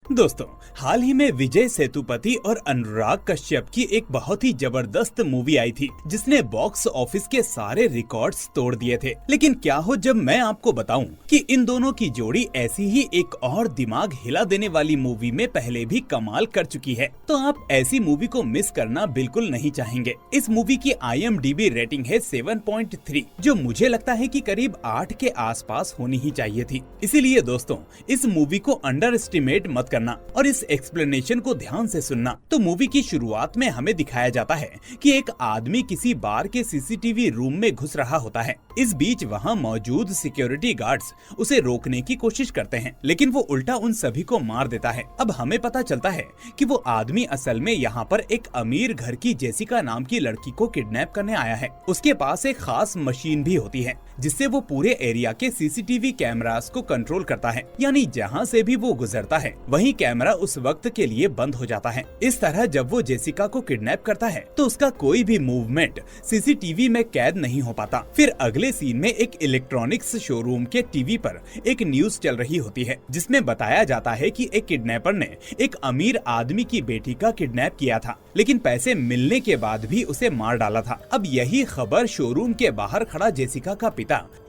दोस्तों, हाल ही में विजय सेतुपति और अनुराग कश्यप की एक बहुत ही जबरदस्त मूवी आई थी जिसने बॉक्स ऑफिस के सारे रिकॉर्ड्स तोड़ दिए थे। लेकिन क्या हो जब मैं आपको बताऊं कि इन दोनों की जोड़ी ऐसी ही एक और दिमाग हिला देने वाली मूवी में पहले भी कमाल कर चुकी है, तो आप ऐसी मूवी को मिस करना बिल्कुल नहीं चाहेंगे। इस मूवी की IMDb रेटिंग है 7.3, जो मुझे लगता है कि करीब 8 के आसपास होनी ही चाहिए थी। इसीलिए दोस्तों, इस मूवी को अंडर एस्टिमेट मत करना और इस एक्सप्लेनेशन को ध्यान से सुनना। तो मूवी की शुरुआत में हमें दिखाया जाता है कि एक आदमी किसी बार के CCTV रूम में घुस रहा होता है। इस बीच वहां मौजूद सिक्योरिटी गार्ड्स उसे रोकने की कोशिश करते हैं, लेकिन वो उल्टा उन सभी को मार देता है। अब हमें पता चलता है कि वो आदमी असल में यहाँ पर एक अमीर घर की जेसिका नाम की लड़की को किडनैप करने आया है। उसके पास एक खास मशीन भी होती है जिससे वो पूरे एरिया के CCTV कैमरास को कंट्रोल करता है, यानी जहाँ से भी वो गुजरता है वहीं कैमरा उस वक्त के लिए बंद हो जाता है। इस तरह जब वो जेसिका को किडनैप करता है तो उसका कोई भी मूवमेंट CCTV में कैद नहीं हो पाता। फिर अगले सीन में एक इलेक्ट्रॉनिक्स शोरूम के टीवी पर एक न्यूज चल रही होती है जिसमें बताया जाता है कि एक किडनैपर ने एक अमीर आदमी की बेटी का किडनैप किया था, लेकिन पैसे मिलने के बाद भी उसे मार डाला था। अब यही खबर शोरूम के बाहर खड़ा जेसिका का पिता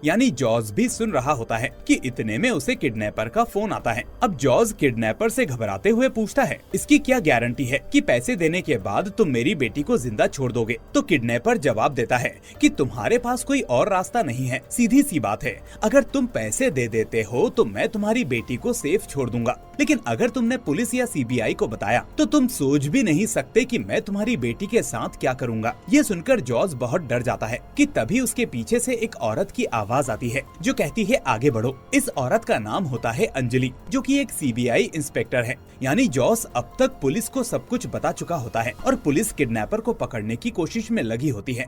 यानी जॉर्ज भी सुन रहा होता है कि इतने में उसे किडनैपर का फोन आता है। अब जॉर्ज किडनैपर से घबराते हुए पूछता है, इसकी क्या गारंटी है कि पैसे देने के बाद तुम मेरी बेटी को जिंदा छोड़ दोगे? तो किडनैपर जवाब देता है कि तुम्हारे पास कोई और रास्ता नहीं है, सीधी सी बात है, अगर तुम पैसे दे देते हो तो मैं तुम्हारी बेटी को सेफ छोड़ दूंगा, लेकिन अगर तुमने पुलिस या CBI को बताया तो तुम सोच भी नहीं सकते कि मैं तुम्हारी बेटी के साथ क्या करूंगा। ये सुनकर जॉर्ज बहुत डर जाता है कि तभी उसके पीछे से एक औरत की आवाज आती है जो कहती है आगे बढ़ो। इस औरत का नाम होता है अंजलि, जो कि एक CBI इंस्पेक्टर है। यानी जॉर्ज अब तक पुलिस को सब कुछ बता चुका होता है और पुलिस किडनैपर को पकड़ने की कोशिश में लगी होती है।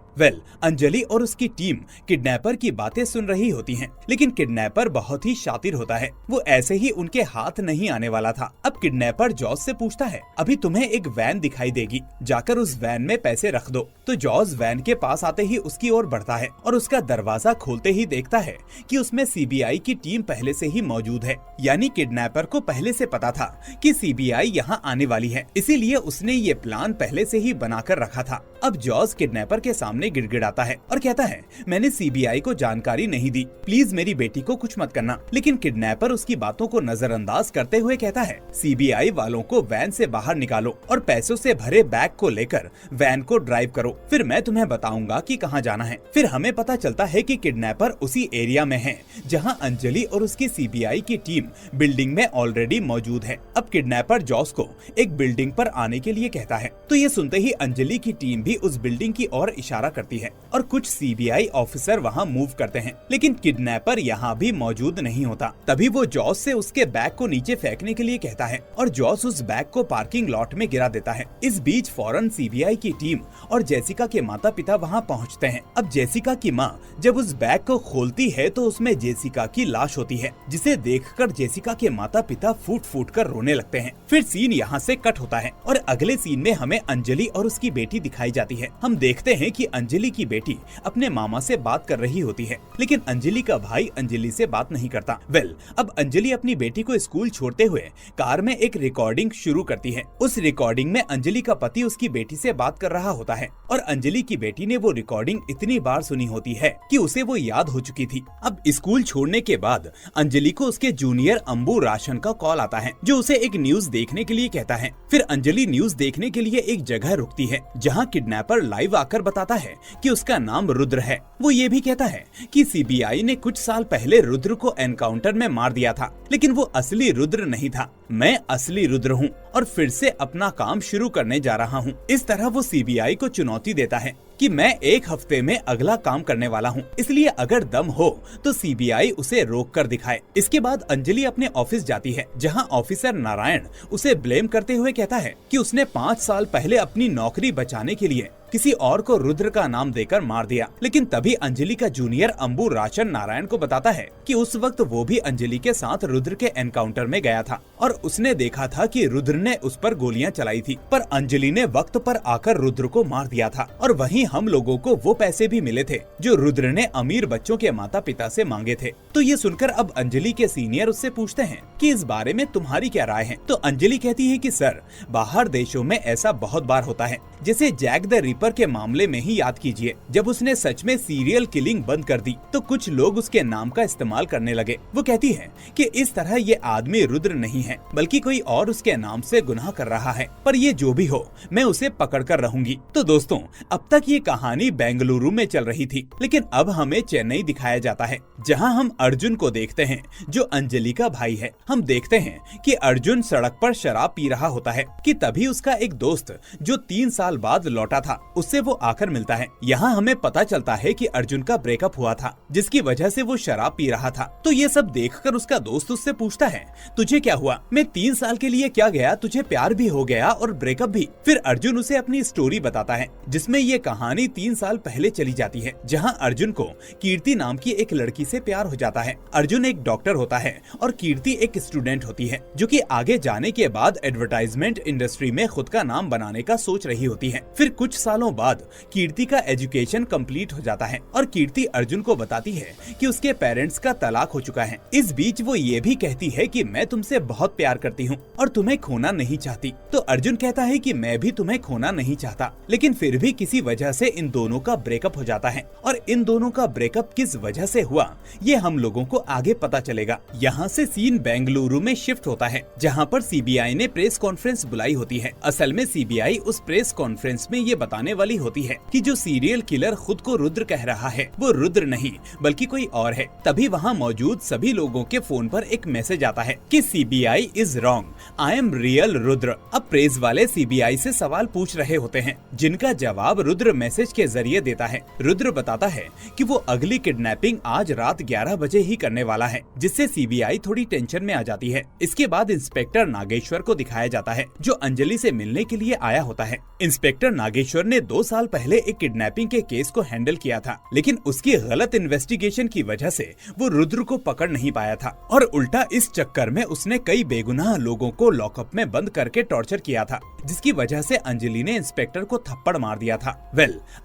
अंजलि और उसकी टीम किडनैपर की बातें सुन रही होती है, लेकिन किडनैपर बहुत ही शातिर होता है, वो ऐसे ही उनके हाथ नहीं आने वाला था। अब किडनैपर जॉर्ज से पूछता है, अभी तुम्हें एक वैन दिखाई देगी, जाकर उस वैन में पैसे रख दो। तो जॉर्ज वैन के पास आते ही उसकी ओर बढ़ता है और उसका दरवाजा खोलते ही देखता है कि उसमें CBI की टीम पहले से ही मौजूद है। यानी किडनैपर को पहले से पता था कि CBI यहाँ आने वाली है, इसीलिए उसने ये प्लान पहले से ही बनाकर रखा था। अब जॉर्ज किडनैपर के सामने गिड़गिड़ाता है और कहता है, मैंने CBI को जानकारी नहीं दी, प्लीज मेरी बेटी को कुछ मत करना। लेकिन किडनैपर उसकी बातों को नजरअंदाज करते हुए कहता है, CBI वालों को वैन से बाहर निकालो और पैसों से भरे बैग को लेकर वैन को ड्राइव करो, फिर मैं तुम्हें बताऊंगा कि कहाँ जाना है। फिर हमें पता चलता है कि किडनैपर उसी एरिया में है जहां अंजलि और उसकी CBI की टीम बिल्डिंग में ऑलरेडी मौजूद है। अब किडनैपर जॉर्ज को एक बिल्डिंग पर आने के लिए कहता है, तो ये सुनते ही अंजलि की टीम भी उस बिल्डिंग की ओर इशारा करती है और कुछ CBI ऑफिसर वहां मूव करते हैं, लेकिन किडनैपर यहाँ भी मौजूद नहीं होता। तभी वो जॉर्ज से उसके बैग को नीचे फेंकने के लिए कहता है और जॉर्ज उस बैग को पार्किंग लॉट में गिरा देता है। इस बीच फौरन CBI की टीम और जेसिका के माता पिता वहाँ पहुँचते हैं। अब जेसिका की माँ जब उस बैग को खोलती है तो उसमें जेसिका की लाश होती है, जिसे देखकर जेसिका के माता पिता फूट फूट कर रोने लगते हैं। फिर सीन यहाँ से कट होता है और अगले सीन में हमें अंजलि और उसकी बेटी दिखाई जाती है। हम देखते हैं कि अंजलि की बेटी अपने मामा से बात कर रही होती है, लेकिन अंजलि का भाई अंजलि से बात नहीं करता। अब अंजलि अपनी बेटी को स्कूल छोड़ते हुए कार में एक रिकॉर्डिंग शुरू करती है। उस रिकॉर्डिंग में अंजलि का पति उसकी बेटी से बात कर रहा होता है और अंजलि की बेटी ने वो रिकॉर्डिंग इतनी बार सुनी होती है कि उसे वो याद हो चुकी थी। अब स्कूल छोड़ने के बाद अंजलि को उसके जूनियर अंबु राशन का कॉल आता है जो उसे एक न्यूज देखने के लिए कहता है। फिर अंजलि न्यूज देखने के लिए एक जगह रुकती है जहाँ किडनैपर लाइव आकर बताता है कि उसका नाम रुद्र है। वो ये भी कहता है कि CBI ने कुछ साल पहले रुद्र को एनकाउंटर में मार दिया था, लेकिन वो असली रुद्र नहीं था, मैं असली रुद्र हूँ और फिर से अपना काम शुरू करने जा रहा हूँ। इस तरह वो CBI को चुनौती देता है कि मैं एक हफ्ते में अगला काम करने वाला हूँ, इसलिए अगर दम हो तो CBI उसे रोक कर दिखाए। इसके बाद अंजलि अपने ऑफिस जाती है जहाँ ऑफिसर नारायण उसे ब्लेम करते हुए कहता है कि उसने 5 साल पहले अपनी नौकरी बचाने के लिए किसी और को रुद्र का नाम देकर मार दिया। लेकिन तभी अंजलि का जूनियर अंबु राशन नारायण को बताता है कि उस वक्त वो भी अंजलि के साथ रुद्र के एनकाउंटर में गया था और उसने देखा था कि रुद्र ने उस पर गोलियां चलाई थी, पर अंजलि ने वक्त पर आकर रुद्र को मार दिया था। और वहीं हम लोगों को वो पैसे भी मिले थे जो रुद्र ने अमीर बच्चों के माता पिता से मांगे थे। तो ये सुनकर अब अंजलि के सीनियर उससे पूछते हैं कि इस बारे में तुम्हारी क्या राय है। तो अंजलि कहती है कि सर, बाहर देशों में ऐसा बहुत बार होता है, जैसे जैक द रिपर के मामले में ही याद कीजिए। जब उसने सच में सीरियल किलिंग बंद कर दी तो कुछ लोग उसके नाम का इस्तेमाल करने लगे। वो कहती है कि इस तरह ये आदमी रुद्र नहीं है, बल्कि कोई और उसके नाम से गुनाह कर रहा है, पर ये जो भी हो मैं उसे पकड़ कर रहूंगी। तो दोस्तों, अब तक ये कहानी बेंगलुरु में चल रही थी, लेकिन अब हमें चेन्नई दिखाया जाता है, जहां हम अर्जुन को देखते हैं जो अंजलि का भाई है। हम देखते हैं कि अर्जुन सड़क पर शराब पी रहा होता है कि तभी उसका एक दोस्त जो 3 साल बाद लौटा था उससे वो आकर मिलता है। यहाँ हमें पता चलता है कि अर्जुन का ब्रेकअप हुआ था, जिसकी वजह से वो शराब पी रहा था। तो ये सब देखकर उसका दोस्त उससे पूछता है, तुझे क्या हुआ? मैं 3 साल के लिए क्या गया, तुझे प्यार भी हो गया और ब्रेकअप भी। फिर अर्जुन उसे अपनी स्टोरी बताता है, जिसमें ये कहानी 3 साल पहले चली जाती है, जहाँ अर्जुन को कीर्ति नाम की एक लड़की से प्यार हो जाता है। अर्जुन एक डॉक्टर होता है और कीर्ति एक स्टूडेंट होती है, जो कि आगे जाने के बाद एडवर्टाइजमेंट इंडस्ट्री में खुद का नाम बनाने का सोच रही होती है। फिर कुछ सालों बाद कीर्ति का एजुकेशन कंप्लीट हो जाता है और कीर्ति अर्जुन को बताती है कि उसके पेरेंट्स का तलाक हो चुका है। इस बीच वो ये भी कहती है कि मैं तुमसे बहुत प्यार करती हूँ और तुम्हें खोना नहीं चाहती। तो अर्जुन कहता है कि मैं भी तुम्हें खोना नहीं चाहता, लेकिन फिर भी किसी वजह से इन दोनों का ब्रेकअप हो जाता है। और इन दोनों का ब्रेकअप किस वजह से हुआ ये हम लोगों को आगे पता चलेगा। यहाँ से सीन बेंगलुरु में शिफ्ट होता है, जहाँ पर सीबीआई ने प्रेस कॉन्फ्रेंस बुलाई होती है। असल में सीबीआई उस प्रेस कॉन्फ्रेंस में ये बताने वाली होती है कि जो सीरियल किलर खुद को रुद्र कह रहा है वो रुद्र नहीं बल्कि कोई और है। तभी वहाँ मौजूद सभी लोगों के फोन पर एक मैसेज आता है कि CBI is wrong, I am real Rudra. अब प्रेस वाले सीबीआई से सवाल पूछ रहे होते हैं, जिनका जवाब रुद्र मैसेज के जरिए देता है। रुद्र बताता है कि वो अगली किडनैपिंग आज रात 11 बजे ही करने वाला है, जिससे सीबीआई थोड़ी टेंशन में आ जाती है। इसके बाद इंस्पेक्टर नागेश्वर को दिखाया जाता है, जो अंजलि से मिलने के लिए आया होता है। इंस्पेक्टर नागेश्वर ने 2 साल पहले एक किडनैपिंग के केस को हैंडल किया था, लेकिन उसकी गलत इन्वेस्टिगेशन की वजह से वो रुद्र को पकड़ नहीं पाया था और उल्टा इस चक्कर में उसने कई बेगुनाह लोगों को लॉकअप में बंद करके टॉर्चर किया था, जिसकी वजह से अंजलि ने इंस्पेक्टर को थप्पड़ मार दिया था।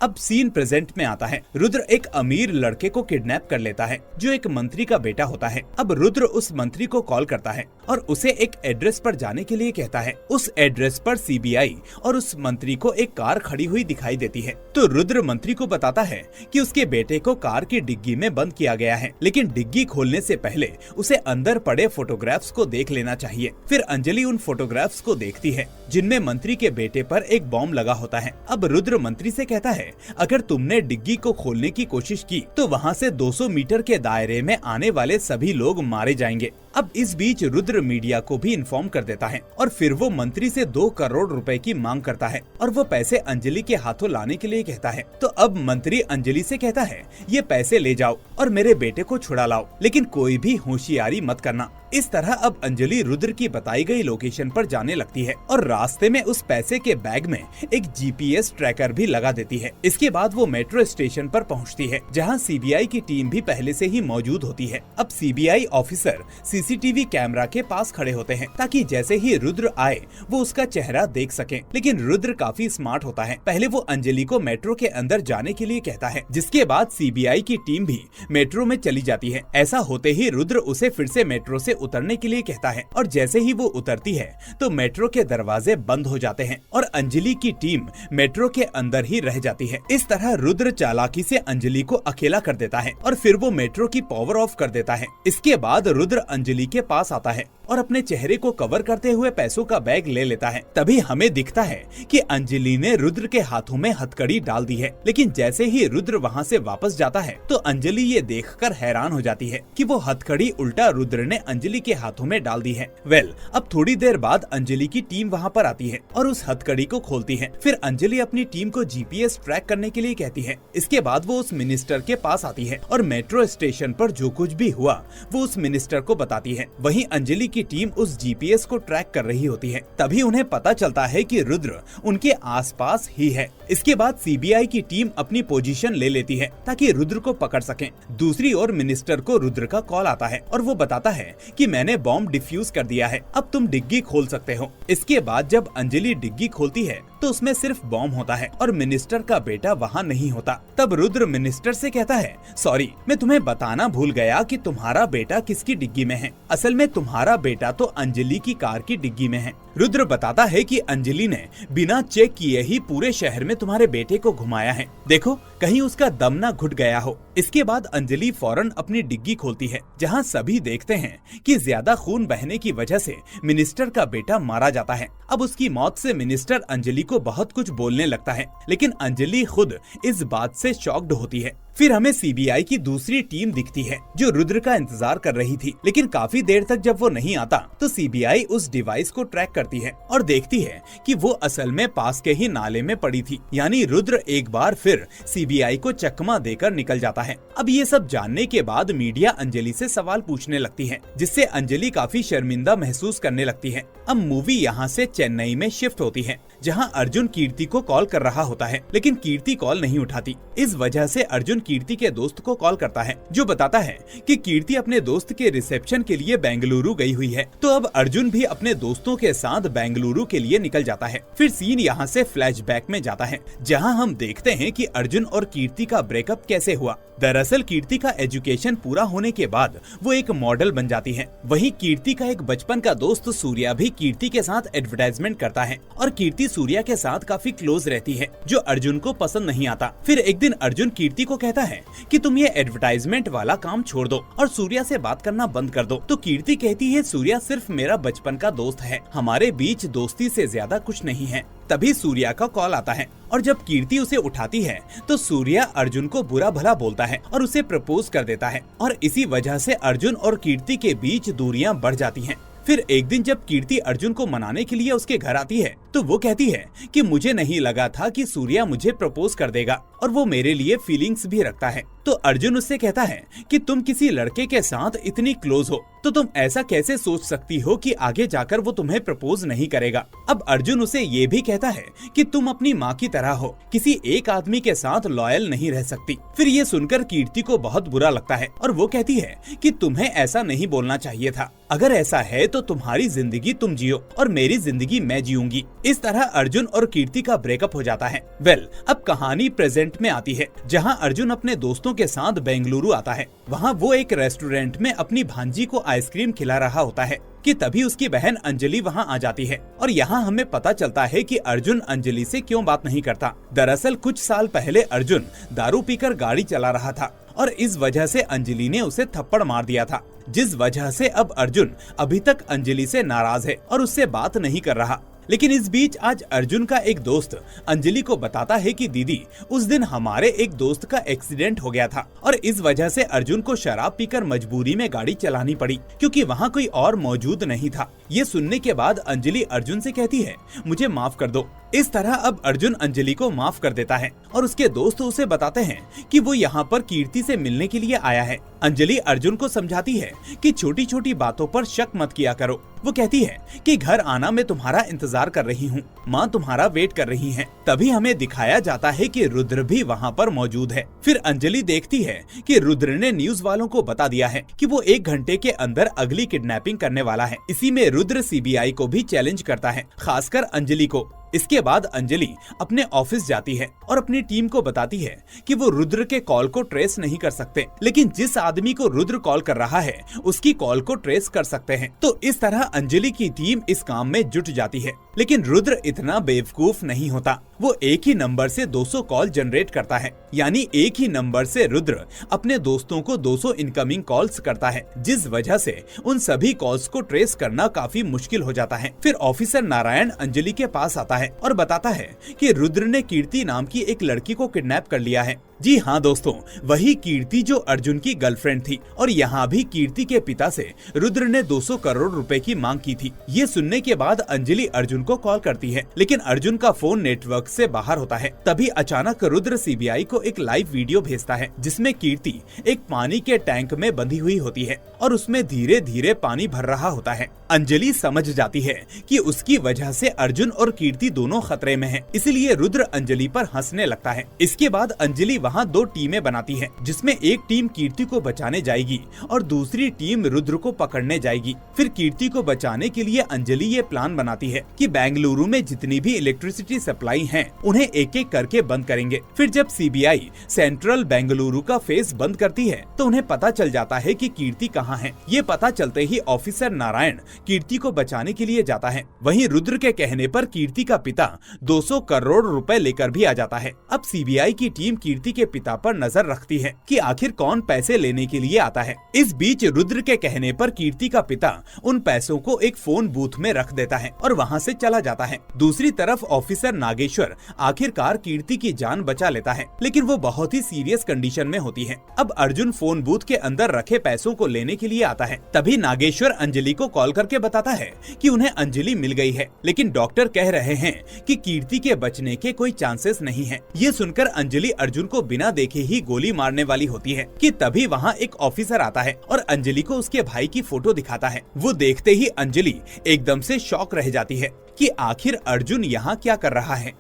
अब सीन प्रेजेंट में आता है। रुद्र एक अमीर लड़के को किडनैप कर लेता है, जो एक मंत्री का बेटा होता है। अब रुद्र उस मंत्री को कॉल करता है और उसे एक एड्रेस पर जाने के लिए कहता है। उस एड्रेस पर सीबीआई और उस मंत्री को एक कार खड़ी हुई दिखाई देती है। तो रुद्र मंत्री को बताता है कि उसके बेटे को कार की डिग्गी में बंद किया गया है, लेकिन डिग्गी खोलने से पहले उसे अंदर पड़े फोटोग्राफ्स को देख लेना चाहिए। फिर अंजलि उन फोटोग्राफ्स को देखती है, जिनमें मंत्री के बेटे पर एक बॉम्ब लगा होता है। अब रुद्र मंत्री से कहता है, अगर तुमने डिग्गी को खोलने की कोशिश की तो वहाँ से 200 मीटर के दायरे में आने वाले सभी लोग मारे जाएंगे। अब इस बीच रुद्र मीडिया को भी इन्फॉर्म कर देता है और फिर वो मंत्री से 2 करोड़ रुपए की मांग करता है और वो पैसे अंजलि के हाथों लाने के लिए कहता है। तो अब मंत्री अंजलि से कहता है, ये पैसे ले जाओ और मेरे बेटे को छुड़ा लाओ, लेकिन कोई भी होशियारी मत करना। इस तरह अब अंजलि रुद्र की बताई गई लोकेशन पर जाने लगती है और रास्ते में उस पैसे के बैग में एक जीपीएस ट्रैकर भी लगा देती है। इसके बाद वो मेट्रो स्टेशन पर पहुंचती है, जहां सीबीआई की टीम भी पहले से ही मौजूद होती है। अब सीबीआई ऑफिसर सीसीटीवी कैमरा के पास खड़े होते हैं, ताकि जैसे ही रुद्र आए वो उसका चेहरा देख सकें। लेकिन रुद्र काफी स्मार्ट होता है। पहले वो अंजलि को मेट्रो के अंदर जाने के लिए कहता है, जिसके बाद सीबीआई की टीम भी मेट्रो में चली जाती है। ऐसा होते ही रुद्र उसे फिर से मेट्रो से उतरने के लिए कहता है और जैसे ही वो उतरती है तो मेट्रो के दरवाजे बंद हो जाते हैं और अंजलि की टीम मेट्रो के अंदर ही रह जाती है। इस तरह रुद्र चालाकी से अंजलि को अकेला कर देता है और फिर वो मेट्रो की पावर ऑफ कर देता है। इसके बाद रुद्र अंजलि के पास आता है और अपने चेहरे को कवर करते हुए पैसों का बैग ले लेता है। तभी हमें दिखता है कि अंजलि ने रुद्र के हाथों में हथकड़ी डाल दी है, लेकिन जैसे ही रुद्र वहाँ से वापस जाता है तो अंजलि ये देखकर हैरान हो जाती है कि वो हथकड़ी उल्टा रुद्र ने अंजलि अंजलि के हाथों में डाल दी है। अब थोड़ी देर बाद अंजलि की टीम वहाँ पर आती है और उस हथकड़ी को खोलती है। फिर अंजलि अपनी टीम को जीपीएस ट्रैक करने के लिए कहती है। इसके बाद वो उस मिनिस्टर के पास आती है और मेट्रो स्टेशन पर जो कुछ भी हुआ वो उस मिनिस्टर को बताती है। वहीं अंजलि की टीम उस जीपीएस को ट्रैक कर रही होती है। तभी उन्हें पता चलता है कि रुद्र उनके आसपास ही है। इसके बाद सीबीआई की टीम अपनी पोजीशन ले लेती है ताकि रुद्र को पकड़ सकें। दूसरी ओर मिनिस्टर को रुद्र का कॉल आता है और वो बताता है कि मैंने बॉम्ब डिफ्यूज कर दिया है, अब तुम डिग्गी खोल सकते हो। इसके बाद जब अंजलि डिग्गी खोलती है तो उसमें सिर्फ बॉम्ब होता है और मिनिस्टर का बेटा वहाँ नहीं होता। तब रुद्र मिनिस्टर से कहता है, सॉरी, मैं तुम्हें बताना भूल गया कि तुम्हारा बेटा किसकी डिग्गी में है। असल में तुम्हारा बेटा तो अंजलि की कार की डिग्गी में है। रुद्र बताता है कि अंजलि ने बिना चेक किए ही पूरे शहर में तुम्हारे बेटे को घुमाया है, देखो कहीं उसका दम ना घुट गया हो। इसके बाद अंजलि फौरन अपनी डिग्गी खोलती है, जहां सभी देखते हैं कि ज्यादा खून बहने की वजह से मिनिस्टर का बेटा मारा जाता है। अब उसकी मौत से मिनिस्टर अंजलि को बहुत कुछ बोलने लगता है, लेकिन अंजलि खुद इस बात से शॉक्ड होती है। फिर हमें सीबीआई की दूसरी टीम दिखती है जो रुद्र का इंतजार कर रही थी, लेकिन काफी देर तक जब वो नहीं आता तो सीबीआई उस डिवाइस को ट्रैक करती है और देखती है कि वो असल में पास के ही नाले में पड़ी थी। यानी रुद्र एक बार फिर सीबीआई को चकमा देकर निकल जाता है। अब ये सब जानने के बाद मीडिया अंजलि से सवाल पूछने लगती है, जिससे अंजलि काफी शर्मिंदा महसूस करने लगती है। अब मूवी यहाँ से चेन्नई में शिफ्ट होती है, जहाँ अर्जुन कीर्ति को कॉल कर रहा होता है, लेकिन कीर्ति कॉल नहीं उठाती। इस वजह से अर्जुन कीर्ति के दोस्त को कॉल करता है, जो बताता है कि कीर्ति अपने दोस्त के रिसेप्शन के लिए बेंगलुरु गई हुई है। तो अब अर्जुन भी अपने दोस्तों के साथ बेंगलुरु के लिए निकल जाता है। फिर सीन यहाँ से फ्लैशबैक में जाता है, जहाँ हम देखते हैं कि अर्जुन और कीर्ति का ब्रेकअप कैसे हुआ। दरअसल कीर्ति का एजुकेशन पूरा होने के बाद वो एक मॉडल बन जाती है। वहीं कीर्ति का एक बचपन का दोस्त सूर्या भी कीर्ति के साथ एडवर्टाइजमेंट करता है और कीर्ति सूर्या के साथ काफी क्लोज रहती है, जो अर्जुन को पसंद नहीं आता। फिर एक दिन अर्जुन कीर्ति को कहता है कि तुम ये एडवर्टाइजमेंट वाला काम छोड़ दो और सूर्या से बात करना बंद कर दो। तो कीर्ति कहती है, सूर्या सिर्फ मेरा बचपन का दोस्त है, हमारे बीच दोस्ती से ज्यादा कुछ नहीं है। तभी सूर्या का कॉल आता है और जब कीर्ति उसे उठाती है तो सूर्या अर्जुन को बुरा भला बोलता है और उसे प्रपोज कर देता है और इसी वजह से अर्जुन और कीर्ति के बीच दूरियां बढ़ जाती हैं। फिर एक दिन जब कीर्ति अर्जुन को मनाने के लिए उसके घर आती है तो वो कहती है कि मुझे नहीं लगा था कि सूर्या मुझे प्रपोज कर देगा और वो मेरे लिए फीलिंग्स भी रखता है। तो अर्जुन उससे कहता है कि तुम किसी लड़के के साथ इतनी क्लोज हो तो तुम ऐसा कैसे सोच सकती हो कि आगे जाकर वो तुम्हें प्रपोज नहीं करेगा। अब अर्जुन उसे ये भी कहता है कि तुम अपनी माँ की तरह हो, किसी एक आदमी के साथ लॉयल नहीं रह सकती। फिर ये सुनकर कीर्ति को बहुत बुरा लगता है और वो कहती है कि तुम्हें ऐसा नहीं बोलना चाहिए था, अगर ऐसा है तो तुम्हारी जिंदगी तुम जियो और मेरी जिंदगी मैं जीऊंगी। इस तरह अर्जुन और कीर्ति का ब्रेकअप हो जाता है। अब कहानी प्रेजेंट में आती है, जहां अर्जुन अपने दोस्तों के साथ बेंगलुरु आता है। वहां वो एक रेस्टोरेंट में अपनी भांजी को आइसक्रीम खिला रहा होता है कि तभी उसकी बहन अंजलि वहां आ जाती है और यहाँ हमें पता चलता है कि अर्जुन अंजलि से क्यों बात नहीं करता। दरअसल कुछ साल पहले अर्जुन दारू पीकर गाड़ी चला रहा था और इस वजह से अंजलि ने उसे थप्पड़ मार दिया था, जिस वजह से अब अर्जुन अभी तक अंजलि से नाराज है और उससे बात नहीं कर रहा। लेकिन इस बीच आज अर्जुन का एक दोस्त अंजलि को बताता है कि दीदी, उस दिन हमारे एक दोस्त का एक्सीडेंट हो गया था और इस वजह से अर्जुन को शराब पीकर मजबूरी में गाड़ी चलानी पड़ी क्योंकि वहाँ कोई और मौजूद नहीं था। ये सुनने के बाद अंजलि अर्जुन से कहती है, मुझे माफ कर दो। इस तरह अब अर्जुन अंजलि को माफ कर देता है और उसके दोस्त उसे बताते हैं कि वो यहाँ पर कीर्ति से मिलने के लिए आया है। अंजलि अर्जुन को समझाती है कि छोटी छोटी बातों पर शक मत किया करो। वो कहती है कि घर आना मैं तुम्हारा इंतजार कर रही हूँ, माँ तुम्हारा वेट कर रही है। तभी हमें दिखाया जाता है कि रुद्र भी वहाँ पर मौजूद है। फिर अंजलि देखती है कि रुद्र ने न्यूज वालों को बता दिया है कि वो 1 घंटे के अंदर अगली किडनैपिंग करने वाला है। इसी में रुद्र सीबीआई को भी चैलेंज करता है, खासकर अंजलि को। इसके बाद अंजलि अपने ऑफिस जाती है और अपनी टीम को बताती है कि वो रुद्र के कॉल को ट्रेस नहीं कर सकते, लेकिन जिस आदमी को रुद्र कॉल कर रहा है उसकी कॉल को ट्रेस कर सकते हैं। तो इस तरह अंजलि की टीम इस काम में जुट जाती है लेकिन रुद्र इतना बेवकूफ नहीं होता। वो एक ही नंबर से 200 कॉल जनरेट करता है, यानी एक ही नंबर से रुद्र अपने दोस्तों को 200 इनकमिंग कॉल्स करता है, जिस वजह से उन सभी कॉल्स को ट्रेस करना काफी मुश्किल हो जाता है। फिर ऑफिसर नारायण अंजलि के पास आता है और बताता है कि रुद्र ने कीर्ति नाम की एक लड़की को किडनैप कर लिया है। जी हाँ दोस्तों, वही कीर्ति जो अर्जुन की गर्लफ्रेंड थी। और यहाँ भी कीर्ति के पिता से रुद्र ने 200 करोड़ रुपए की मांग की थी। ये सुनने के बाद अंजलि अर्जुन को कॉल करती है, लेकिन अर्जुन का फोन नेटवर्क से बाहर होता है। तभी अचानक रुद्र सीबीआई को एक लाइव वीडियो भेजता है, जिसमें कीर्ति एक पानी के टैंक में बंधी हुई होती है और उसमें धीरे धीरे पानी भर रहा होता है। अंजलि समझ जाती है कि उसकी वजह से अर्जुन और कीर्ति दोनों खतरे में हैं, इसलिए रुद्र अंजलि पर हंसने लगता है। इसके बाद अंजलि वहाँ 2 टीमें बनाती है, जिसमें एक टीम कीर्ति को बचाने जाएगी और दूसरी टीम रुद्र को पकड़ने जाएगी। फिर कीर्ति को बचाने के लिए अंजलि ये प्लान बनाती है कि बेंगलुरु में जितनी भी इलेक्ट्रिसिटी सप्लाई हैं, उन्हें एक एक करके बंद करेंगे। फिर जब सीबीआई सेंट्रल बेंगलुरु का फेस बंद करती है, तो उन्हें पता चल जाता है कि कीर्ति कहाँ है। ये पता चलते ही ऑफिसर नारायण कीर्ति को बचाने के लिए जाता है। वहीं रुद्र के कहने पर कीर्ति का पिता 200 करोड़ रुपए लेकर भी आ जाता है। अब सीबीआई की टीम कीर्ति के पिता पर नजर रखती है कि आखिर कौन पैसे लेने के लिए आता है। इस बीच रुद्र के कहने पर कीर्ति का पिता उन पैसों को एक फोन बूथ में रख देता है और वहां से चला जाता है। दूसरी तरफ ऑफिसर नागेश्वर आखिरकार कीर्ति की जान बचा लेता है, लेकिन वो बहुत ही सीरियस कंडीशन में होती है। अब अर्जुन फोन बूथ के अंदर रखे पैसों को लेने के लिए आता है। तभी नागेश्वर अंजलि को कॉल करके बताता है कि उन्हें अंजलि मिल गई है, लेकिन डॉक्टर कह रहे हैं कि कीर्ति के बचने के कोई चांसेस नहीं है। ये सुनकर अंजलि अर्जुन को बिना देखे ही गोली मारने वाली होती है कि तभी वहाँ एक ऑफिसर आता है और अंजलि को उसके भाई की फोटो दिखाता है। वो देखते ही अंजलि एकदम से शॉक रह जाती है कि आखिर अर्जुन यहाँ क्या कर रहा है।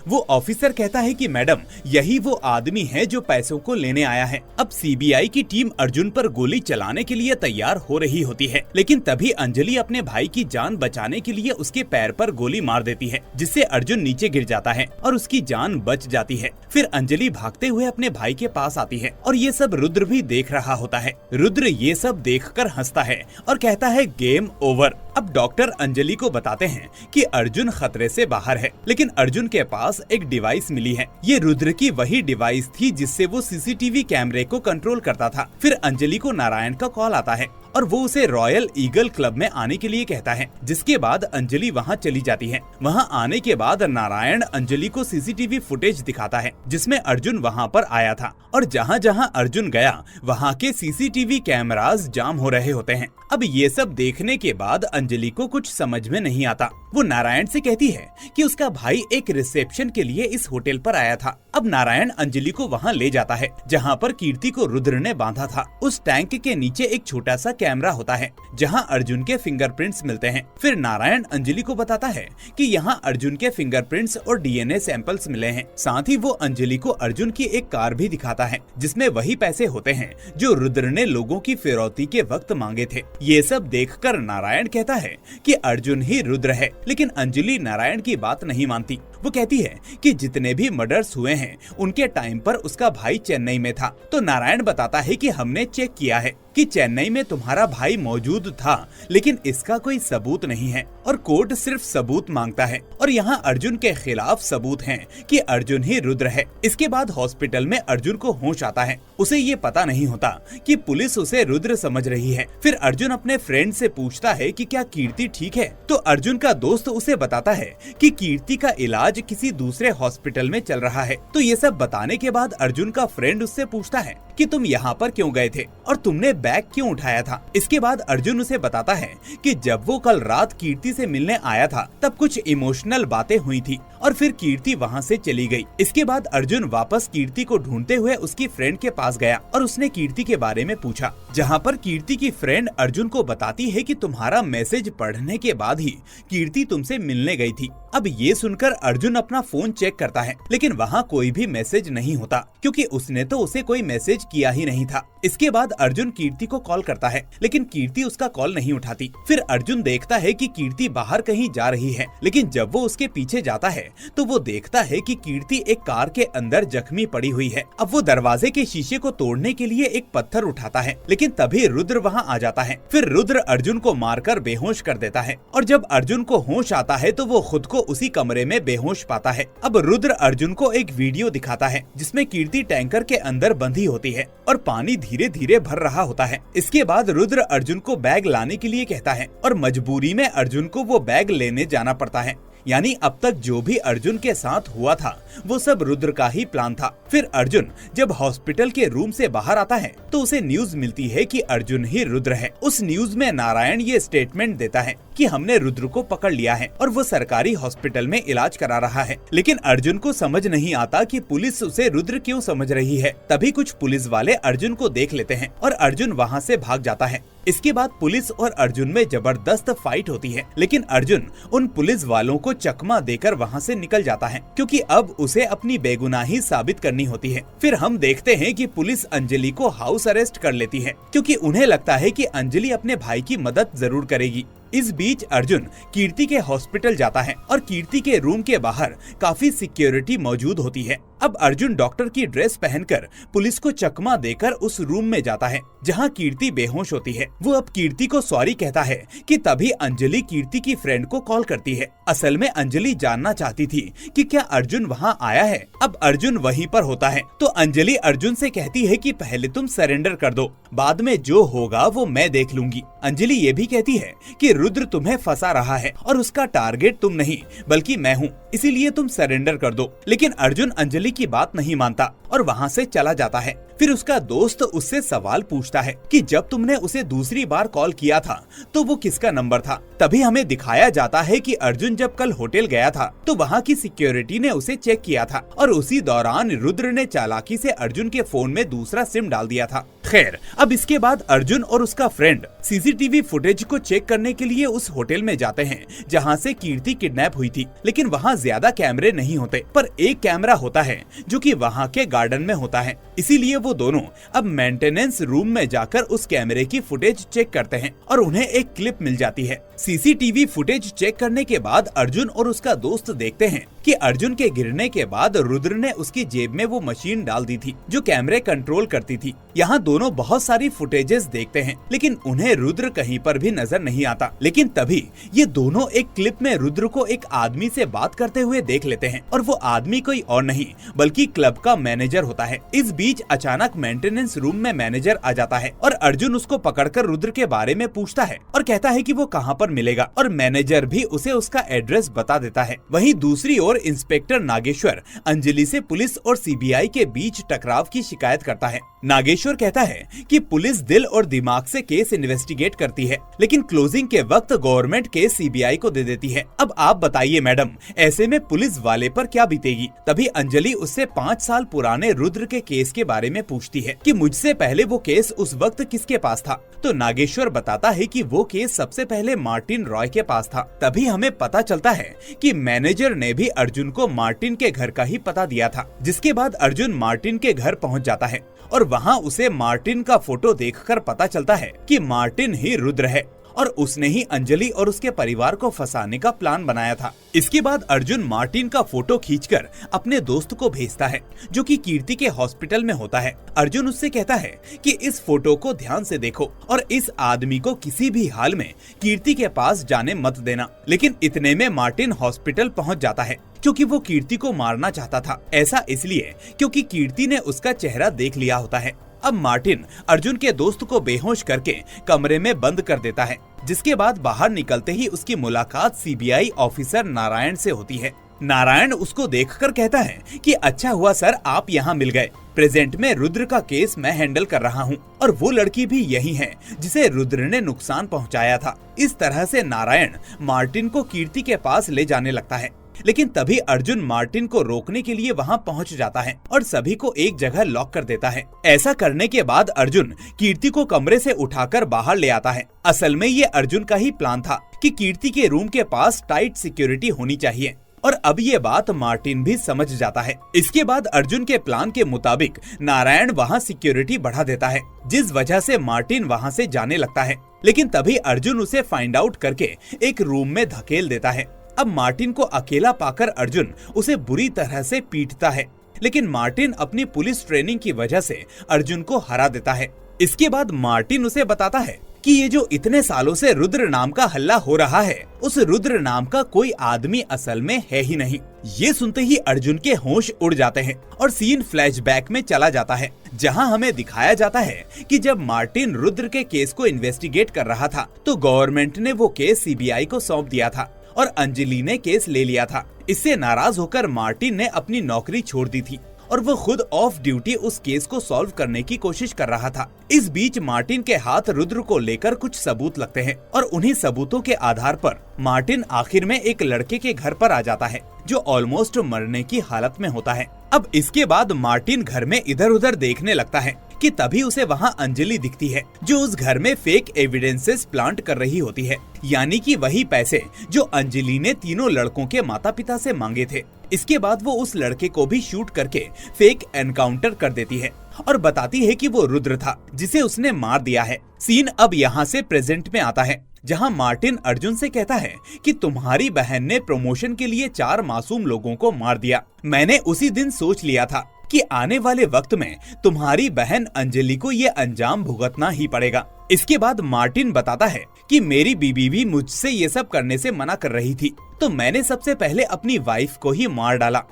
वो ऑफिसर कहता है कि मैडम, यही वो आदमी है जो पैसों को लेने आया है। अब सीबीआई की टीम अर्जुन पर गोली चलाने के लिए तैयार हो रही होती है, लेकिन तभी अंजलि अपने भाई की जान बचाने के लिए उसके पैर पर गोली मार देती है, जिससे अर्जुन नीचे गिर जाता है और उसकी जान बच जाती है। फिर अंजलि भागते हुए अपने भाई के पास आती है और ये सब रुद्र भी देख रहा होता है। रुद्र ये सब देखकर हंसता है और कहता है गेम ओवर। अब डॉक्टर अंजलि को बताते हैं कि अर्जुन खतरे से बाहर है, लेकिन अर्जुन के पास एक डिवाइस मिली है। ये रुद्र की वही डिवाइस थी जिससे वो सीसीटीवी कैमरे को कंट्रोल करता था। फिर अंजलि को नारायण का कॉल आता है और वो उसे रॉयल ईगल क्लब में आने के लिए कहता है, जिसके बाद अंजलि वहाँ चली जाती है। वहाँ आने के बाद नारायण अंजलि को सीसीटीवी फुटेज दिखाता है, जिसमें अर्जुन वहाँ पर आया था और जहाँ जहाँ अर्जुन गया वहाँ के सीसीटीवी कैमरास जाम हो रहे होते हैं। अब ये सब देखने के बाद अंजलि को कुछ समझ में नहीं आता। वो नारायण से कहती है कि उसका भाई एक रिसेप्शन के लिए इस होटल पर आया था। अब नारायण अंजलि को वहाँ ले जाता है जहाँ पर कीर्ति को रुद्र ने बांधा था। उस टैंक के नीचे एक छोटा सा कैमरा होता है जहाँ अर्जुन के फिंगरप्रिंट्स मिलते हैं। फिर नारायण अंजलि को बताता है कि यहाँ अर्जुन के फिंगरप्रिंट्स और डीएनए सैंपल्स मिले हैं। साथ ही वो अंजलि को अर्जुन की एक कार भी दिखाता है जिसमें वही पैसे होते हैं जो रुद्र ने लोगों की फिरौती के वक्त मांगे थे। ये सब देखकर नारायण कहता है कि अर्जुन ही रुद्र है, लेकिन अंजलि नारायण की बात नहीं मानती। वो कहती है कि जितने भी मर्डर्स हुए हैं उनके टाइम पर उसका भाई चेन्नई में था। तो नारायण बताता है कि हमने चेक किया है कि चेन्नई में तुम्हारा भाई मौजूद था, लेकिन इसका कोई सबूत नहीं है और कोर्ट सिर्फ सबूत मांगता है और यहाँ अर्जुन के खिलाफ सबूत हैं कि अर्जुन ही रुद्र है। इसके बाद हॉस्पिटल में अर्जुन को होश आता है। उसे ये पता नहीं होता कि पुलिस उसे रुद्र समझ रही है। फिर अर्जुन अपने फ्रेंड से पूछता है कि क्या कीर्ति ठीक है, तो अर्जुन का दोस्त उसे बताता है कि कीर्ति का इलाज किसी दूसरे हॉस्पिटल में चल रहा है। तो ये सब बताने के बाद अर्जुन का फ्रेंड उससे पूछता है कि तुम यहाँ पर क्यों गए थे और तुमने बैग क्यों उठाया था। इसके बाद अर्जुन उसे बताता है कि जब वो कल रात कीर्ति से मिलने आया था तब कुछ इमोशनल बातें हुई थी और फिर कीर्ति वहाँ से चली गई। इसके बाद अर्जुन वापस कीर्ति को ढूंढते हुए उसकी फ्रेंड के पास गया और उसने कीर्ति के बारे में पूछा, जहाँ पर कीर्ति की फ्रेंड अर्जुन को बताती है कि तुम्हारा मैसेज पढ़ने के बाद ही कीर्ति तुमसे मिलने गई थी। अब ये सुनकर अर्जुन अपना फोन चेक करता है, लेकिन वहाँ कोई भी मैसेज नहीं होता क्योंकि उसने तो उसे कोई मैसेज किया ही नहीं था। इसके बाद अर्जुन कीर्ति को कॉल करता है, लेकिन कीर्ति उसका कॉल नहीं उठाती। फिर अर्जुन देखता है कि कीर्ति बाहर कहीं जा रही है, लेकिन जब वो उसके पीछे जाता है तो वो देखता है कि कीर्ति एक कार के अंदर जख्मी पड़ी हुई है। अब वो दरवाजे के शीशे को तोड़ने के लिए एक पत्थर उठाता है, लेकिन तभी रुद्र वहाँ आ जाता है। फिर रुद्र अर्जुन को मारकर बेहोश कर देता है और जब अर्जुन को होश आता है तो वो खुद को उसी कमरे में बेहोश पाता है। अब रुद्र अर्जुन को एक वीडियो दिखाता है जिसमें कीर्ति टैंकर के अंदर बंधी होती है और पानी धीरे धीरे भर रहा होता है। इसके बाद रुद्र अर्जुन को बैग लाने के लिए कहता है और मजबूरी में अर्जुन को वो बैग लेने जाना पड़ता है। यानी अब तक जो भी अर्जुन के साथ हुआ था वो सब रुद्र का ही प्लान था। फिर अर्जुन जब हॉस्पिटल के रूम से बाहर आता है तो उसे न्यूज मिलती है कि अर्जुन ही रुद्र है। उस न्यूज में नारायण ये स्टेटमेंट देता है कि हमने रुद्र को पकड़ लिया है और वो सरकारी हॉस्पिटल में इलाज करा रहा है। लेकिन अर्जुन को समझ नहीं आता कि पुलिस उसे रुद्र क्यों समझ रही है। तभी कुछ पुलिस वाले अर्जुन को देख लेते हैं और अर्जुन वहाँ से भाग जाता है। इसके बाद पुलिस और अर्जुन में जबरदस्त फाइट होती है, लेकिन अर्जुन उन पुलिस वालों को चकमा देकर वहाँ से निकल जाता है क्योंकि अब उसे अपनी बेगुनाही साबित करनी होती है। फिर हम देखते हैं कि पुलिस अंजलि को हाउस अरेस्ट कर लेती है क्योंकि उन्हें लगता है कि अंजलि अपने भाई की मदद जरूर करेगी। इस बीच अर्जुन कीर्ति के हॉस्पिटल जाता है और कीर्ति के रूम के बाहर काफी सिक्योरिटी मौजूद होती है। अब अर्जुन डॉक्टर की ड्रेस पहनकर पुलिस को चकमा देकर उस रूम में जाता है जहां कीर्ति बेहोश होती है। वो अब कीर्ति को सॉरी कहता है कि तभी अंजलि कीर्ति की फ्रेंड को कॉल करती है। असल में अंजलि जानना चाहती थी कि क्या अर्जुन वहां आया है। अब अर्जुन वहीं पर होता है तो अंजलि अर्जुन से कहती है कि पहले तुम सरेंडर कर दो, बाद में जो होगा वो मैं देख लूंगी। अंजलि ये भी कहती है कि रुद्र तुम्हें फंसा रहा है और उसका टारगेट तुम नहीं बल्कि मैं हूँ, इसीलिए तुम सरेंडर कर दो। लेकिन अर्जुन अंजलि की बात नहीं मानता और वहाँ से चला जाता है। फिर उसका दोस्त उससे सवाल पूछता है कि जब तुमने उसे दूसरी बार कॉल किया था तो वो किसका नंबर था। तभी हमें दिखाया जाता है कि अर्जुन जब कल होटल गया था तो वहाँ की सिक्योरिटी ने उसे चेक किया था और उसी दौरान रुद्र ने चालाकी से अर्जुन के फोन में दूसरा सिम डाल दिया था। खैर, अब इसके बाद अर्जुन और उसका फ्रेंड सीसीटीवी फुटेज को चेक करने के लिए उस होटल में जाते हैं जहाँ से कीर्ति किडनैप हुई थी। लेकिन वहाँ ज्यादा कैमरे नहीं होते, पर एक कैमरा होता है जो कि वहाँ के गार्डन में होता है। इसीलिए वो दोनों अब मेंटेनेंस रूम में जाकर उस कैमरे की फुटेज चेक करते हैं और उन्हें एक क्लिप मिल जाती है। सीसीटीवी फुटेज चेक करने के बाद अर्जुन और उसका दोस्त देखते हैं कि अर्जुन के गिरने के बाद रुद्र ने उसकी जेब में वो मशीन डाल दी थी जो कैमरे कंट्रोल करती थी। यहाँ दोनों बहुत सारी फुटेजेस देखते हैं लेकिन उन्हें रुद्र कहीं पर भी नजर नहीं आता। लेकिन तभी ये दोनों एक क्लिप में रुद्र को एक आदमी से बात करते हुए देख लेते हैं और वो आदमी कोई और नहीं बल्कि क्लब का मैनेजर होता है। इस बीच अचानक मेंटेनेंस रूम में मैनेजर आ जाता है और अर्जुन उसको पकड़कर रुद्र के बारे में पूछता है और कहता है कि वो कहाँ पर मिलेगा और मैनेजर भी उसे उसका एड्रेस बता देता है। वहीं दूसरी ओर इंस्पेक्टर नागेश्वर अंजलि से पुलिस और सीबीआई के बीच टकराव की शिकायत करता है। नागेश्वर कहता है कि पुलिस दिल और दिमाग से केस इन्वेस्टिगेट करती है लेकिन क्लोजिंग के वक्त गवर्नमेंट केस सीबीआई को दे देती है। अब आप बताइए मैडम, ऐसे में पुलिस वाले पर क्या बीतेगी। तभी अंजलि उससे 5 साल पुराने रुद्र के केस के बारे में पूछती है कि मुझसे पहले वो केस उस वक्त किसके पास था। तो नागेश्वर बताता है कि वो केस सबसे पहले मार्टिन रॉय के पास था। तभी हमें पता चलता है कि मैनेजर ने भी अर्जुन को मार्टिन के घर का ही पता दिया था। जिसके बाद अर्जुन मार्टिन के घर पहुंच जाता है और वहां उसे मार्टिन का फोटो देखकर पता चलता है कि मार्टिन ही रुद्र है और उसने ही अंजलि और उसके परिवार को फंसाने का प्लान बनाया था। इसके बाद अर्जुन मार्टिन का फोटो खींचकर अपने दोस्त को भेजता है जो कि कीर्ति के हॉस्पिटल में होता है। अर्जुन उससे कहता है कि इस फोटो को ध्यान से देखो और इस आदमी को किसी भी हाल में कीर्ति के पास जाने मत देना। लेकिन इतने में मार्टिन हॉस्पिटल पहुंच जाता है क्योंकि वो कीर्ति को मारना चाहता था। ऐसा इसलिए क्योंकि कीर्ति ने उसका चेहरा देख लिया होता है। अब मार्टिन अर्जुन के दोस्त को बेहोश करके कमरे में बंद कर देता है, जिसके बाद बाहर निकलते ही उसकी मुलाकात सीबीआई ऑफिसर नारायण से होती है। नारायण उसको देखकर कहता है कि अच्छा हुआ सर आप यहाँ मिल गए। प्रेजेंट में रुद्र का केस मैं हैंडल कर रहा हूँ और वो लड़की भी यही है जिसे रुद्र ने नुकसान पहुँचाया था। इस तरह से नारायण मार्टिन को कीर्ति के पास ले जाने लगता है। लेकिन तभी अर्जुन मार्टिन को रोकने के लिए वहां पहुंच जाता है और सभी को एक जगह लॉक कर देता है। ऐसा करने के बाद अर्जुन कीर्ति को कमरे से उठाकर बाहर ले आता है। असल में ये अर्जुन का ही प्लान था कि कीर्ति के रूम के पास टाइट सिक्योरिटी होनी चाहिए और अब ये बात मार्टिन भी समझ जाता है। इसके बाद अर्जुन के प्लान के मुताबिक नारायण वहाँ सिक्योरिटी बढ़ा देता है, जिस वजह से मार्टिन वहाँ से जाने लगता है। लेकिन तभी अर्जुन उसे फाइंड आउट करके एक रूम में धकेल देता है। अब मार्टिन को अकेला पाकर अर्जुन उसे बुरी तरह से पीटता है, लेकिन मार्टिन अपनी पुलिस ट्रेनिंग की वजह से अर्जुन को हरा देता है। इसके बाद मार्टिन उसे बताता है कि ये जो इतने सालों से रुद्र नाम का हल्ला हो रहा है, उस रुद्र नाम का कोई आदमी असल में है ही नहीं। ये सुनते ही अर्जुन के होश उड़ जाते हैं और सीन फ्लैशबैक में चला जाता है, जहां हमें दिखाया जाता है कि जब मार्टिन रुद्र के केस को इन्वेस्टिगेट कर रहा था तो गवर्नमेंट ने वो केस सीबीआई को सौंप दिया था और अंजलि ने केस ले लिया था। इससे नाराज होकर मार्टिन ने अपनी नौकरी छोड़ दी थी और वो खुद ऑफ ड्यूटी उस केस को सॉल्व करने की कोशिश कर रहा था। इस बीच मार्टिन के हाथ रुद्र को लेकर कुछ सबूत लगते हैं और उन्हीं सबूतों के आधार पर मार्टिन आखिर में एक लड़के के घर पर आ जाता है जो ऑलमोस्ट मरने की हालत में होता है। अब इसके बाद मार्टिन घर में इधर उधर देखने लगता है कि तभी उसे वहाँ अंजलि दिखती है जो उस घर में फेक एविडेंसेस प्लांट कर रही होती है, यानी कि वही पैसे जो अंजलि ने तीनों लड़कों के माता पिता से मांगे थे। इसके बाद वो उस लड़के को भी शूट करके फेक एनकाउंटर कर देती है और बताती है कि वो रुद्र था जिसे उसने मार दिया है। सीन अब यहाँ से प्रेजेंट में आता है, जहाँ मार्टिन अर्जुन से कहता है कि तुम्हारी बहन ने प्रमोशन के लिए 4 मासूम लोगों को मार दिया। मैंने उसी दिन सोच लिया था कि आने वाले वक्त में तुम्हारी बहन अंजलि को ये अंजाम भुगतना ही पड़ेगा। इसके बाद मार्टिन बताता है कि मेरी बीबी भी मुझसे ये सब करने से मना कर रही थी, तो मैंने सबसे पहले अपनी वाइफ को ही मार डाला।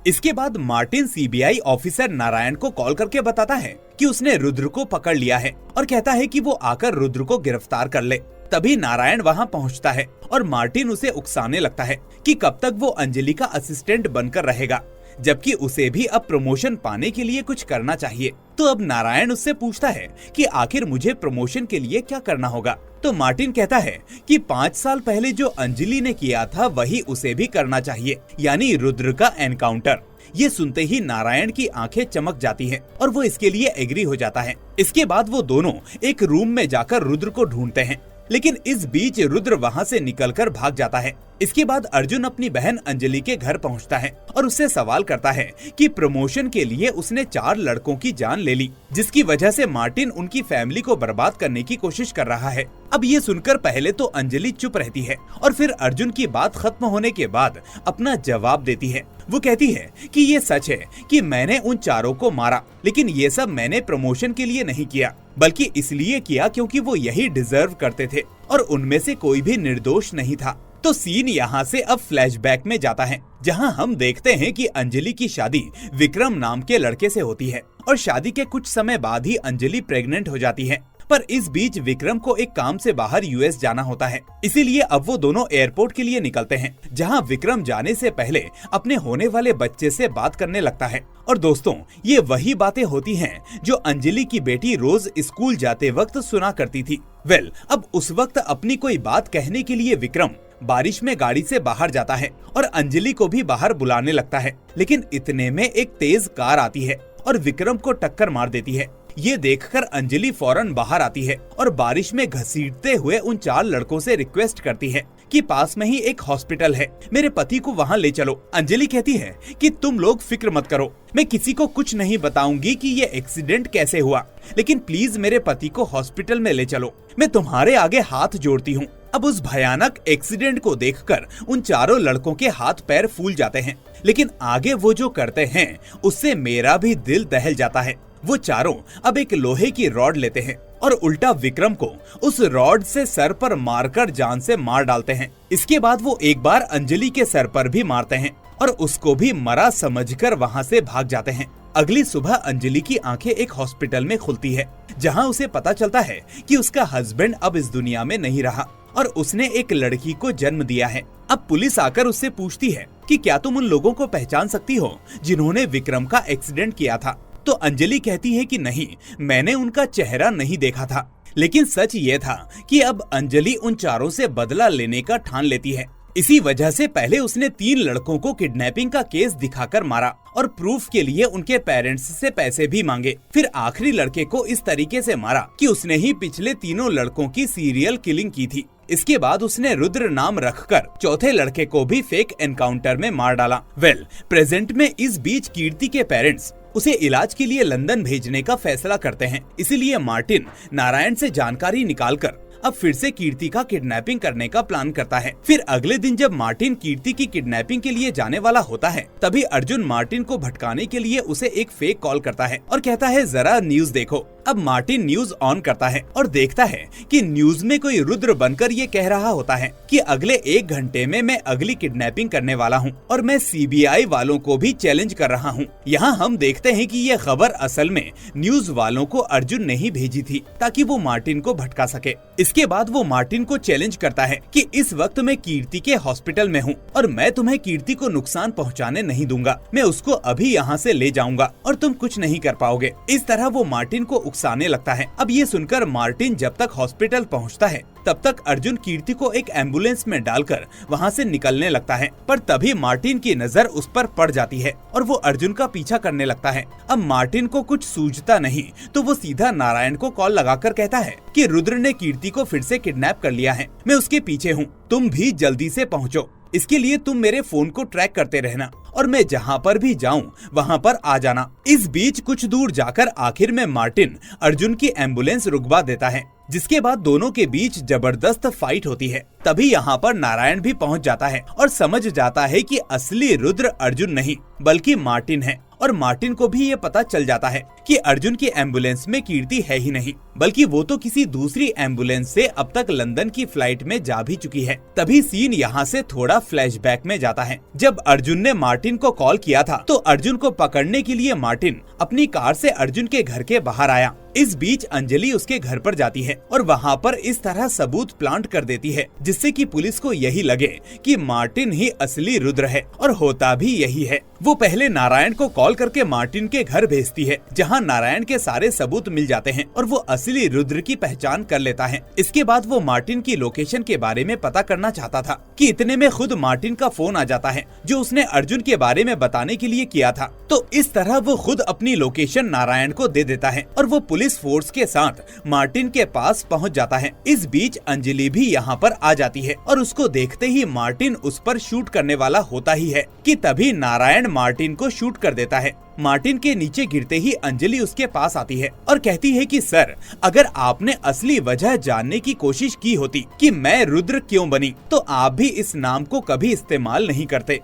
इसके बाद मार्टिन सीबीआई ऑफिसर नारायण को कॉल करके बताता है कि उसने रुद्र को पकड़ लिया है और कहता है कि वो आकर रुद्र को गिरफ्तार कर ले। तभी नारायण वहाँ पहुँचता है और मार्टिन उसे उकसाने लगता है कि कब तक वो अंजलि का असिस्टेंट बनकर रहेगा, जबकि उसे भी अब प्रमोशन पाने के लिए कुछ करना चाहिए। तो अब नारायण उससे पूछता है कि आखिर मुझे प्रमोशन के लिए क्या करना होगा। तो मार्टिन कहता है कि 5 साल पहले जो अंजलि ने किया था वही उसे भी करना चाहिए, यानी रुद्र का एनकाउंटर। ये सुनते ही नारायण की आंखें चमक जाती हैं और वो इसके लिए एग्री हो जाता है। इसके बाद वो दोनों एक रूम में जाकर रुद्र को ढूंढते हैं, लेकिन इस बीच रुद्र वहाँ से निकलकर भाग जाता है। इसके बाद अर्जुन अपनी बहन अंजलि के घर पहुँचता है और उससे सवाल करता है कि प्रमोशन के लिए उसने 4 लड़कों की जान ले ली, जिसकी वजह से मार्टिन उनकी फैमिली को बर्बाद करने की कोशिश कर रहा है। अब ये सुनकर पहले तो अंजलि चुप रहती है और फिर अर्जुन की बात खत्म होने के बाद अपना जवाब देती है। वो कहती है कि ये सच है कि मैंने उन 4 को मारा, लेकिन ये सब मैंने प्रमोशन के लिए नहीं किया, बल्कि इसलिए किया क्योंकि वो यही डिजर्व करते थे और उनमें से कोई भी निर्दोष नहीं था। तो सीन यहाँ से अब फ्लैशबैक में जाता है, जहाँ हम देखते हैं कि अंजलि की शादी विक्रम नाम के लड़के से होती है और शादी के कुछ समय बाद ही अंजलि प्रेग्नेंट हो जाती है। पर इस बीच विक्रम को एक काम से बाहर यूएस जाना होता है, इसीलिए अब वो दोनों एयरपोर्ट के लिए निकलते हैं, जहां विक्रम जाने से पहले अपने होने वाले बच्चे से बात करने लगता है। और दोस्तों, ये वही बातें होती हैं जो अंजलि की बेटी रोज स्कूल जाते वक्त सुना करती थी। अब उस वक्त अपनी कोई बात कहने के लिए विक्रम बारिश में गाड़ी से बाहर जाता है और अंजलि को भी बाहर बुलाने लगता है, लेकिन इतने में एक तेज कार आती है और विक्रम को टक्कर मार देती है। ये देखकर अंजलि फौरन बाहर आती है और बारिश में घसीटते हुए उन 4 लड़कों से रिक्वेस्ट करती है कि पास में ही एक हॉस्पिटल है, मेरे पति को वहाँ ले चलो। अंजलि कहती है कि तुम लोग फिक्र मत करो, मैं किसी को कुछ नहीं बताऊंगी कि ये एक्सीडेंट कैसे हुआ, लेकिन प्लीज मेरे पति को हॉस्पिटल में ले चलो, मैं तुम्हारे आगे हाथ जोड़ती हूँ। अब उस भयानक एक्सीडेंट को देखकर उन 4 लड़कों के हाथ पैर फूल जाते हैं, लेकिन आगे वो जो करते हैं उससे मेरा भी दिल दहल जाता है। वो 4 अब एक लोहे की रॉड लेते हैं और उल्टा विक्रम को उस रॉड से सर पर मारकर जान से मार डालते हैं। इसके बाद वो एक बार अंजलि के सर पर भी मारते हैं और उसको भी मरा समझकर वहाँ से भाग जाते हैं। अगली सुबह अंजलि की आंखें एक हॉस्पिटल में खुलती है, जहाँ उसे पता चलता है कि उसका हस्बैंड अब इस दुनिया में नहीं रहा और उसने एक लड़की को जन्म दिया है। अब पुलिस आकर उससे पूछती है कि क्या तुम उन लोगों को पहचान सकती हो जिन्होंने विक्रम का एक्सीडेंट किया था। तो अंजलि कहती है कि नहीं, मैंने उनका चेहरा नहीं देखा था, लेकिन सच ये था कि अब अंजलि उन 4 से बदला लेने का ठान लेती है। इसी वजह से पहले उसने 3 लड़कों को किडनैपिंग का केस दिखाकर मारा और प्रूफ के लिए उनके पेरेंट्स से पैसे भी मांगे। फिर आखिरी लड़के को इस तरीके से मारा कि उसने ही पिछले 3 लड़कों की सीरियल किलिंग की थी। इसके बाद उसने रुद्र नाम रखकर चौथे लड़के को भी फेक एनकाउंटर में मार डाला। प्रेजेंट में इस बीच कीर्ति के पेरेंट्स उसे इलाज के लिए लंदन भेजने का फैसला करते हैं, इसीलिए मार्टिन नारायण से जानकारी निकालकर अब फिर से कीर्ति का किडनैपिंग करने का प्लान करता है। फिर अगले दिन जब मार्टिन कीर्ति की किडनैपिंग के लिए जाने वाला होता है, तभी अर्जुन मार्टिन को भटकाने के लिए उसे एक फेक कॉल करता है और कहता है जरा न्यूज देखो। अब मार्टिन न्यूज ऑन करता है और देखता है कि न्यूज में कोई रुद्र बनकर ये कह रहा होता है कि अगले 1 घंटे में मैं अगली किडनैपिंग करने वाला हूँ और मैं सीबीआई वालों को भी चैलेंज कर रहा हूँ। यहाँ हम देखते हैं कि ये खबर असल में न्यूज वालों को अर्जुन ने ही भेजी थी ताकि वो मार्टिन को भटका सके। इसके बाद वो मार्टिन को चैलेंज करता है कि इस वक्त मैं कीर्ति के हॉस्पिटल में हूँ और मैं तुम्हें कीर्ति को नुकसान पहुँचाने नहीं दूंगा। मैं उसको अभी यहाँ से ले जाऊंगा और तुम कुछ नहीं कर पाओगे। इस तरह वो मार्टिन को उकसाने लगता है। अब ये सुनकर मार्टिन जब तक हॉस्पिटल पहुँचता है तब तक अर्जुन कीर्ति को एक एम्बुलेंस में डालकर वहाँ से निकलने लगता है, पर तभी मार्टिन की नजर उस पर पड़ जाती है और वो अर्जुन का पीछा करने लगता है। अब मार्टिन को कुछ सूझता नहीं तो वो सीधा नारायण को कॉल लगाकर कहता है कि रुद्र ने कीर्ति को फिर से किडनैप कर लिया है, मैं उसके पीछे हूँ, तुम भी जल्दी से पहुँचो। इसके लिए तुम मेरे फोन को ट्रैक करते रहना और मैं जहाँ पर भी जाऊँ वहाँ पर आ जाना। इस बीच कुछ दूर जाकर आखिर में मार्टिन अर्जुन की एम्बुलेंस रुकवा देता है, जिसके बाद दोनों के बीच जबरदस्त फाइट होती है। तभी यहाँ पर नारायण भी पहुँच जाता है और समझ जाता है कि असली रुद्र अर्जुन नहीं बल्कि मार्टिन है। और मार्टिन को भी ये पता चल जाता है कि अर्जुन की एम्बुलेंस में कीर्ति है ही नहीं, बल्कि वो तो किसी दूसरी एम्बुलेंस से अब तक लंदन की फ्लाइट में जा भी चुकी है। तभी सीन यहाँ से थोड़ा फ्लैशबैक में जाता है। जब अर्जुन ने मार्टिन को कॉल किया था तो अर्जुन को पकड़ने के लिए मार्टिन अपनी कार से अर्जुन के घर के बाहर आया। इस बीच अंजलि उसके घर पर जाती है और वहाँ पर इस तरह सबूत प्लांट कर देती है जिससे कि पुलिस को यही लगे कि मार्टिन ही असली रुद्र है, और होता भी यही है। वो पहले नारायण को कॉल करके मार्टिन के घर भेजती है, जहाँ नारायण के सारे सबूत मिल जाते हैं और वो असली रुद्र की पहचान कर लेता है। इसके बाद वो मार्टिन की लोकेशन के बारे में पता करना चाहता था कि इतने में खुद मार्टिन का फोन आ जाता है जो उसने अर्जुन के बारे में बताने के लिए किया था। तो इस तरह वो खुद अपनी लोकेशन नारायण को दे देता है और वो पुलिस फोर्स के साथ मार्टिन के पास पहुंच जाता है। इस बीच अंजलि भी यहाँ पर आ जाती है और उसको देखते ही मार्टिन उस पर शूट करने वाला होता ही है कि तभी नारायण मार्टिन को शूट कर देता है। मार्टिन के नीचे गिरते ही अंजलि उसके पास आती है और कहती है कि सर, अगर आपने असली वजह जानने की कोशिश की होती कि मैं रुद्र क्यों बनी तो आप भी इस नाम को कभी इस्तेमाल नहीं करते।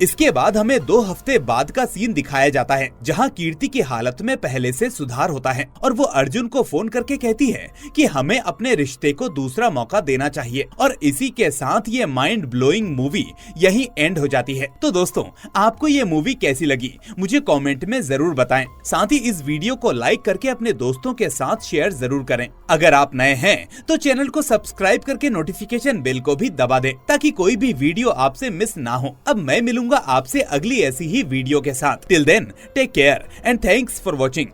इसके बाद हमें 2 हफ्ते बाद का सीन दिखाया जाता है जहां कीर्ति की हालत में पहले से सुधार होता है और वो अर्जुन को फोन करके कहती है कि हमें अपने रिश्ते को दूसरा मौका देना चाहिए। और इसी के साथ ये माइंड ब्लोइंग मूवी यही एंड हो जाती है। तो दोस्तों, आपको ये मूवी कैसी लगी मुझे कमेंट में जरूर बताएं। साथ ही इस वीडियो को लाइक करके अपने दोस्तों के साथ शेयर जरूर करें। अगर आप नए हैं तो चैनल को सब्सक्राइब करके नोटिफिकेशन बेल को भी दबा दें ताकि कोई भी वीडियो आपसे मिस ना हो। अब मैं मिलूंगा आपसे अगली ऐसी ही वीडियो के साथ। Till then, take care and thanks for watching.